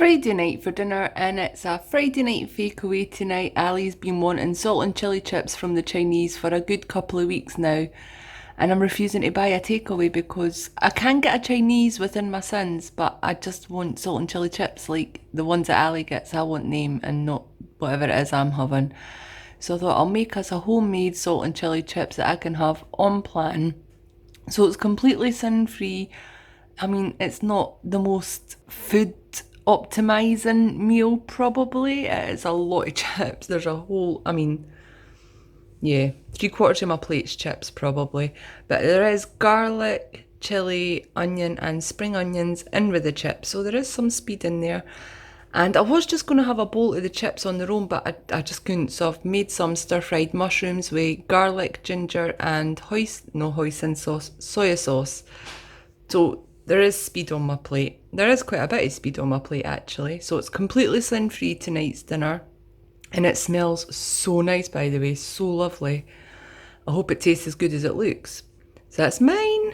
Friday night for dinner, and it's a Friday night fakeaway tonight. Ali's been wanting salt and chili chips from the Chinese for a good couple of weeks now, and I'm refusing to buy a takeaway because I can get a Chinese within my sins, but I just want salt and chili chips like the ones that Ali gets. I want them and not whatever it is I'm having. So I thought I'll make us a homemade salt and chili chips that I can have on plan. So it's completely sin-free. I mean, it's not the most food optimizing meal probably. It is a lot of chips. There's a whole, yeah, 3/4 of my plate's chips probably. But there is garlic, chili, onion and spring onions in with the chips. So there is some speed in there. And I was just going to have a bowl of the chips on their own, but I just couldn't. So I've made some stir-fried mushrooms with garlic, ginger and hoisin sauce, soya sauce. So there is speed on my plate. There is quite a bit of speed on my plate actually. So it's completely sin-free tonight's dinner. And it smells so nice, by the way, so lovely. I hope it tastes as good as it looks. So that's mine.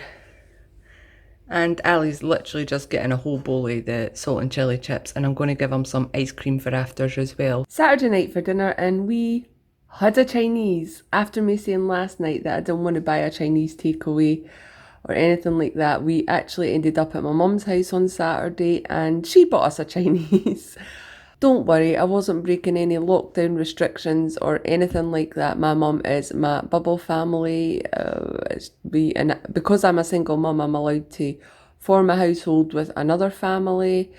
And Ali's literally just getting a whole bowl of the salt and chili chips, and I'm going to give him some ice cream for afters as well. Saturday night for dinner, and we had a Chinese. After me saying last night that I didn't want to buy a Chinese takeaway or anything like that, we actually ended up at my mum's house on Saturday and she bought us a Chinese. Don't worry, I wasn't breaking any lockdown restrictions or anything like that. My mum is my bubble family. Because I'm a single mum, I'm allowed to form a household with another family,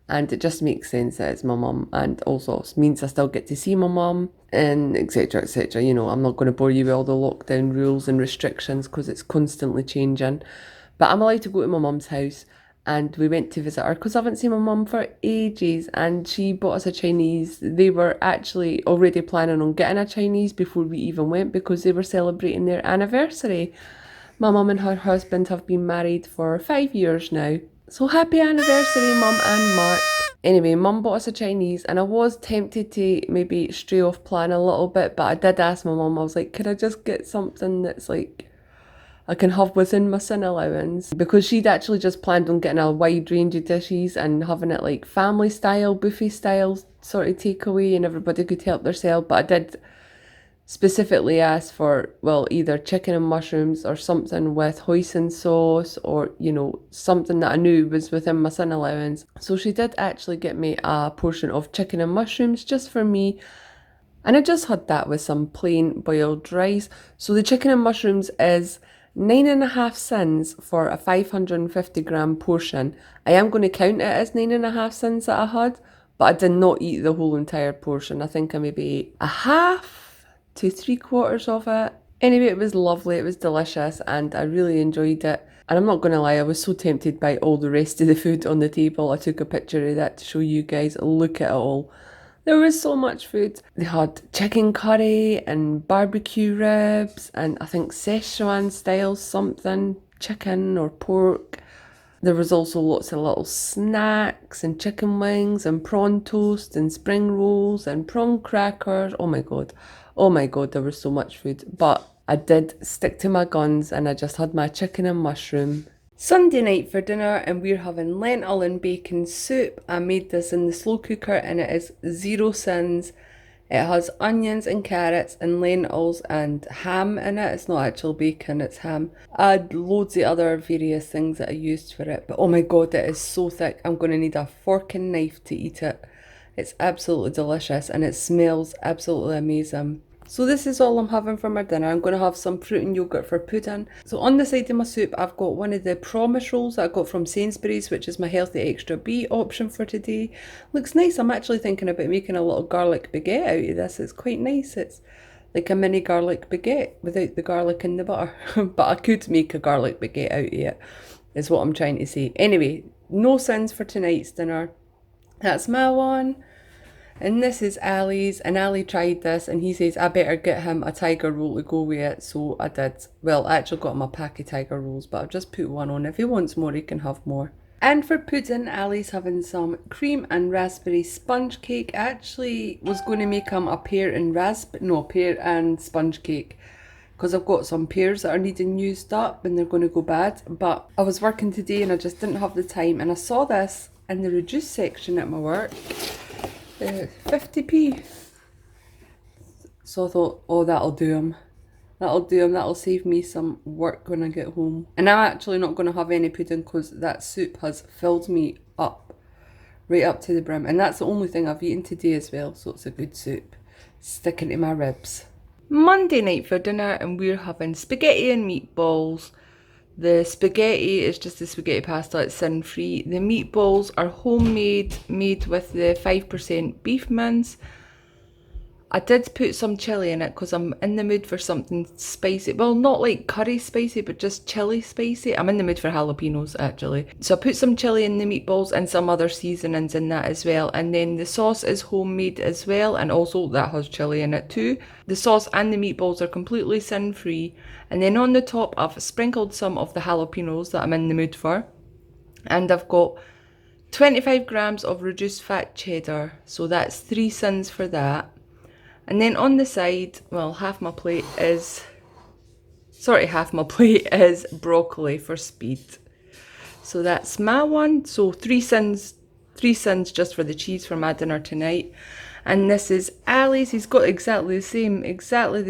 and it just makes sense that it's my mum, and also means I still get to see my mum, and etc, etc. You know, I'm not going to bore you with all the lockdown rules and restrictions because it's constantly changing. But I'm allowed to go to my mum's house. And we went to visit her because I haven't seen my mum for ages, and she bought us a Chinese. They were actually already planning on getting a Chinese before we even went because they were celebrating their anniversary. My mum and her husband have been married for 5 years now. So happy anniversary, Mum and Mark. Anyway, Mum bought us a Chinese, and I was tempted to maybe stray off plan a little bit, but I did ask my mum, I was like, could I just get something that's like I can have within my sin allowance, because she'd actually just planned on getting a wide range of dishes and having it like family style, buffet style sort of takeaway, and everybody could help themselves. But I did specifically ask for, well, either chicken and mushrooms or something with hoisin sauce, or, you know, something that I knew was within my sin allowance. So she did actually get me a portion of chicken and mushrooms just for me. And I just had that with some plain boiled rice. So the chicken and mushrooms is 9.5 cents for a 550 gram portion. I am going to count it as 9.5 cents that I had, but I did not eat the whole entire portion. I think I maybe ate a half to 3/4 of it. Anyway, it was lovely, it was delicious, and I really enjoyed it. And I'm not going to lie, I was so tempted by all the rest of the food on the table. I took a picture of that to show you guys. Look at it all. There was so much food. They had chicken curry and barbecue ribs and I think Szechuan style something, chicken or pork. There was also lots of little snacks and chicken wings and prawn toast and spring rolls and prawn crackers. Oh my god, there was so much food. But I did stick to my guns and I just had my chicken and mushroom. Sunday night for dinner, and we're having lentil and bacon soup. I made this in the slow cooker and it is 0 sins. It has onions and carrots and lentils and ham in it. It's not actual bacon, it's ham. I had loads of other various things that I used for it. But oh my god, it is so thick. I'm going to need a fork and knife to eat it. It's absolutely delicious and it smells absolutely amazing. So this is all I'm having for my dinner. I'm going to have some fruit and yoghurt for pudding. So on the side of my soup, I've got one of the promise rolls that I got from Sainsbury's, which is my healthy extra B option for today. Looks nice. I'm actually thinking about making a little garlic baguette out of this. It's quite nice. It's like a mini garlic baguette without the garlic and the butter. But I could make a garlic baguette out of it, is what I'm trying to say. Anyway, no sins for tonight's dinner. That's my one. And this is Ali's, and Ali tried this and he says I better get him a tiger roll to go with it, so I did. Well, I actually got him a pack of tiger rolls, but I've just put one on. If he wants more, he can have more. And for pudding, Ali's having some cream and raspberry sponge cake. I actually was going to make him a pear and sponge cake, because I've got some pears that are needing used up and they're going to go bad. But I was working today and I just didn't have the time, and I saw this in the reduced section at my work. 50p. So I thought, oh, that'll do them. That'll do them. That'll save me some work when I get home. And I'm actually not going to have any pudding because that soup has filled me up, right up to the brim. And that's the only thing I've eaten today as well, so it's a good soup. Sticking to my ribs. Monday night for dinner, and we're having spaghetti and meatballs. The spaghetti is just the spaghetti pasta, it's sin-free. The meatballs are homemade, made with the 5% beef mince. I did put some chilli in it because I'm in the mood for something spicy. Well, not like curry spicy, but just chilli spicy. I'm in the mood for jalapenos, actually. So I put some chilli in the meatballs and some other seasonings in that as well. And then the sauce is homemade as well, and also that has chilli in it too. The sauce and the meatballs are completely sin-free. And then on the top, I've sprinkled some of the jalapenos that I'm in the mood for. And I've got 25 grams of reduced fat cheddar. So that's 3 sins for that. And then on the side, well, half my plate is broccoli for speed. So that's my one. So 3 sins just for the cheese for my dinner tonight. And this is Ali's. He's got exactly the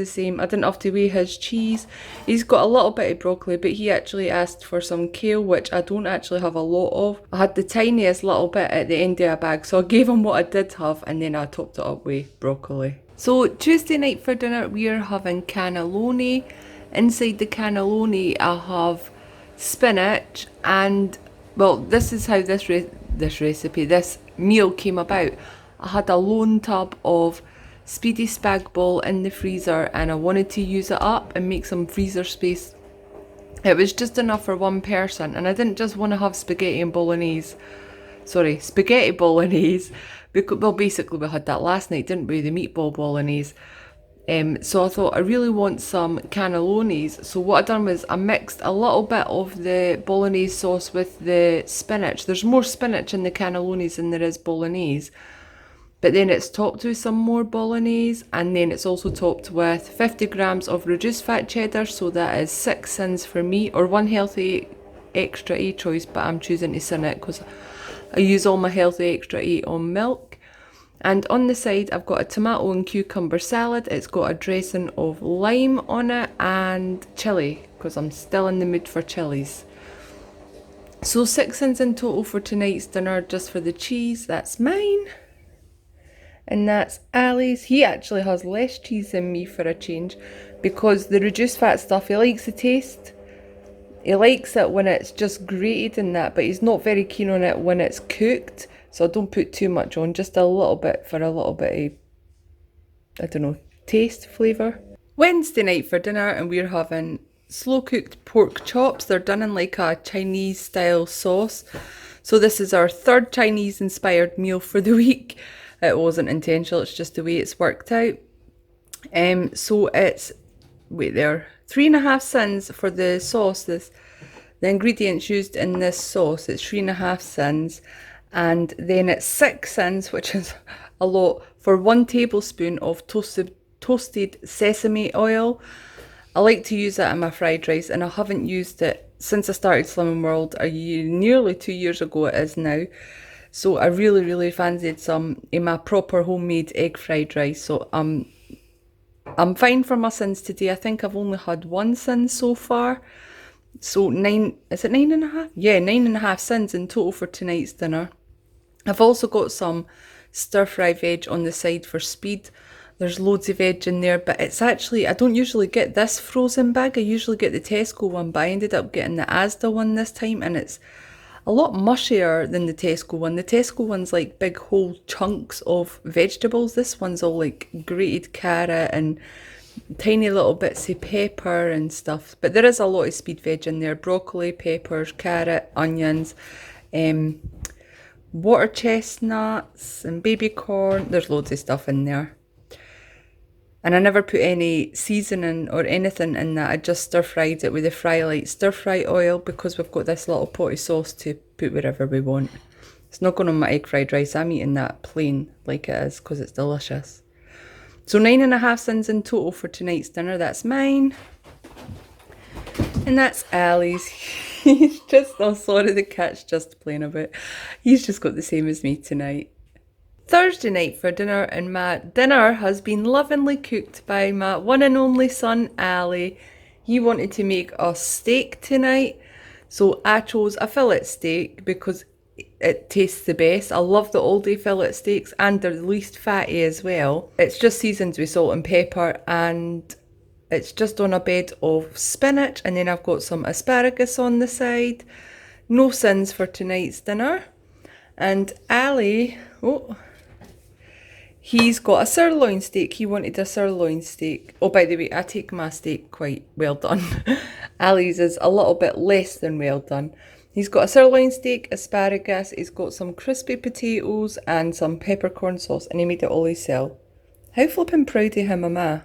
same. I didn't have to weigh his cheese. He's got a little bit of broccoli, but he actually asked for some kale, which I don't actually have a lot of. I had the tiniest little bit at the end of a bag, so I gave him what I did have, and then I topped it up with broccoli. So Tuesday night for dinner, we are having cannelloni. Inside the cannelloni, I have spinach, and well, this is how this meal came about. I had a lone tub of speedy spag bol in the freezer, and I wanted to use it up and make some freezer space. It was just enough for one person, and I didn't just want to have spaghetti bolognese. Because, well, basically we had that last night, didn't we? The meatball bolognese. So I thought I really want some cannellonis. So what I done was I mixed a little bit of the bolognese sauce with the spinach. There's more spinach in the cannellonis than there is bolognese. But then it's topped with some more bolognese, and then it's also topped with 50 grams of reduced fat cheddar, so that is 6 sins for me, or 1 healthy extra A choice, but I'm choosing to sin it because I use all my healthy extra A on milk. And on the side I've got a tomato and cucumber salad. It's got a dressing of lime on it and chilli, because I'm still in the mood for chilies. So 6 sins in total for tonight's dinner, just for the cheese. That's mine. And that's Ali's. He actually has less cheese than me for a change, because the reduced fat stuff, he likes the taste. He likes it when it's just grated and that, but he's not very keen on it when it's cooked. So I don't put too much on, just a little bit for a little bit of, I don't know, taste, flavour. Wednesday night for dinner, and we're having slow cooked pork chops. They're done in like a Chinese style sauce. So this is our 3rd Chinese inspired meal for the week. It wasn't intentional, it's just the way it's worked out. So it's, 3.5 sins for the sauce. The ingredients used in this sauce, it's 3.5 sins. And then it's 6 sins, which is a lot, for 1 tablespoon of toasted sesame oil. I like to use that in my fried rice, and I haven't used it since I started Slimming World nearly 2 years ago it is now. So I really fancied some in my proper homemade egg fried rice. So I'm fine for my sins today. I think I've only had 1 sin so far. So 9, is it 9.5? Yeah, 9.5 sins in total for tonight's dinner. I've also got some stir fry veg on the side for speed. There's loads of veg in there, but it's actually, I don't usually get this frozen bag. I usually get the Tesco one, but I ended up getting the Asda one this time, and it's a lot mushier than the Tesco one. The Tesco one's like big whole chunks of vegetables. This one's all like grated carrot and tiny little bits of pepper and stuff. But there is a lot of speed veg in there. Broccoli, peppers, carrot, onions, water chestnuts and baby corn. There's loads of stuff in there. And I never put any seasoning or anything in that. I just stir fried it with the Frylight stir fry oil, because we've got this little pot of sauce to put wherever we want. It's not going on my egg fried rice. I'm eating that plain like it is because it's delicious. So 9.5 sins in total for tonight's dinner. That's mine. And that's Ali's. He's just, oh sorry, the cat's just playing a bit. He's just got the same as me tonight. Thursday night for dinner, and my dinner has been lovingly cooked by my one and only son, Ali. He wanted to make a steak tonight, so I chose a fillet steak because it tastes the best. I love the all-day fillet steaks and they're the least fatty as well. It's just seasoned with salt and pepper, and it's just on a bed of spinach, and then I've got some asparagus on the side. No sins for tonight's dinner. And Ali, oh, he's got a sirloin steak. He wanted a sirloin steak. Oh, by the way, I take my steak quite well done. Ali's is a little bit less than well done. He's got a sirloin steak, asparagus, he's got some crispy potatoes and some peppercorn sauce, and he made it all himself. How flippin' proud of him am I?